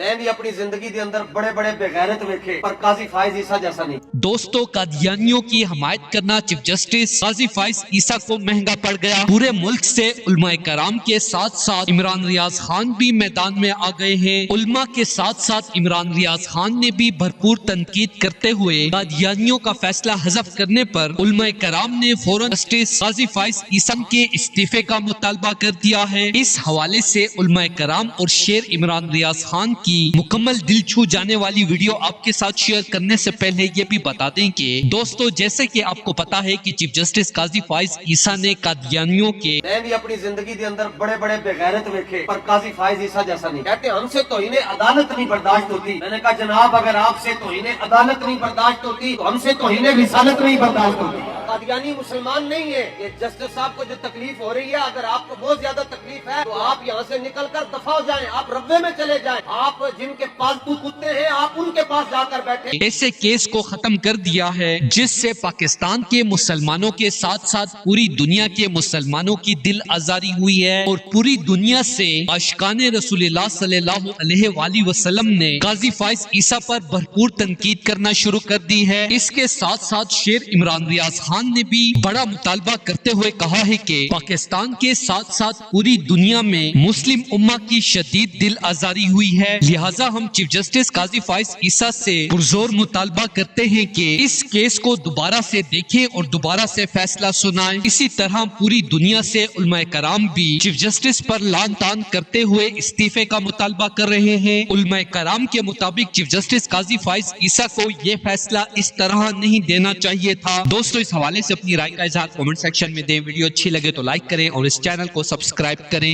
میں بھی اپنی زندگی دے اندر بڑے بڑے بغیرت ویکھے پر قاضی فائز عیسیٰ جیسا نہیں۔ دوستو، قادیانیوں کی حمایت کرنا چیف جسٹس قاضی فائز عیسیٰ کو مہنگا پڑ گیا۔ پورے ملک سے علماء کرام کے ساتھ ساتھ عمران ریاض خان بھی میدان میں آ گئے ہیں۔ علماء کے ساتھ ساتھ عمران ریاض خان نے بھی بھرپور تنقید کرتے ہوئے قادیانیوں کا فیصلہ حذف کرنے پر علماء کرام نے فوراً جسٹس قاضی فائز عیسیٰ کے استعفے کا مطالبہ کر دیا ہے۔ اس حوالے سے علماء کرام اور شیر عمران ریاض خان کی مکمل دل چھو جانے والی ویڈیو آپ کے ساتھ شیئر کرنے سے پہلے یہ بھی بتا دیں کہ دوستو، جیسے کہ آپ کو پتا ہے کہ چیف جسٹس قاضی فائز عیسیٰ نے قادیانیوں کے میں بھی اپنی زندگی دے اندر بڑے بڑے بغیرت ویکھے پر قاضی فائز عیسیٰ جیسا نہیں۔ کہتے ہم سے توہین عدالت نہیں برداشت ہوتی۔ میں نے کہا جناب، اگر آپ سے توہین عدالت نہیں برداشت ہوتی تو ہم سے توہین رسالت نہیں برداشت ہوتی۔ قادیانی مسلمان نہیں ہے۔ یہ جسٹس صاحب کو جو تکلیف ہو رہی ہے، اگر آپ کو بہت زیادہ تکلیف ہے تو آپ یہاں سے نکل کر دفع ہو جائیں، آپ ربے میں چلے جائیں۔ آپ جن کے پالتو کتے ہیں، آپ ان کے پاس جا کر بیٹھے۔ ایسے کیس کو ختم کر دیا ہے جس سے پاکستان کے مسلمانوں کے ساتھ ساتھ پوری دنیا کے مسلمانوں کی دل آزاری ہوئی ہے، اور پوری دنیا سے عاشقان رسول اللہ صلی اللہ علیہ وآلہ وسلم نے قاضی فائز عیسیٰ پر بھرپور تنقید کرنا شروع کر دی ہے۔ اس کے ساتھ ساتھ شیر عمران ریاض خان نے بھی بڑا مطالبہ کرتے ہوئے کہا ہے کہ پاکستان کے ساتھ ساتھ پوری دنیا میں مسلم امہ کی شدید دل آزاری ہوئی ہے، لہٰذا ہم چیف جسٹس قاضی فائز عیسیٰ سے پرزور مطالبہ کرتے ہیں کہ اس کیس کو دوبارہ سے دیکھیں اور دوبارہ سے فیصلہ سنائیں۔ اسی طرح پوری دنیا سے علماء کرام بھی چیف جسٹس پر لعن طعن کرتے ہوئے استعفے کا مطالبہ کر رہے ہیں۔ علماء کرام کے مطابق چیف جسٹس قاضی فائز عیسیٰ کو یہ فیصلہ اس طرح نہیں دینا چاہیے تھا۔ دوستو، اس حوالے سے اپنی رائے کا اظہار کمنٹ سیکشن میں دیں۔ ویڈیو اچھی لگے تو لائک کریں اور اس چینل کو سبسکرائب کریں۔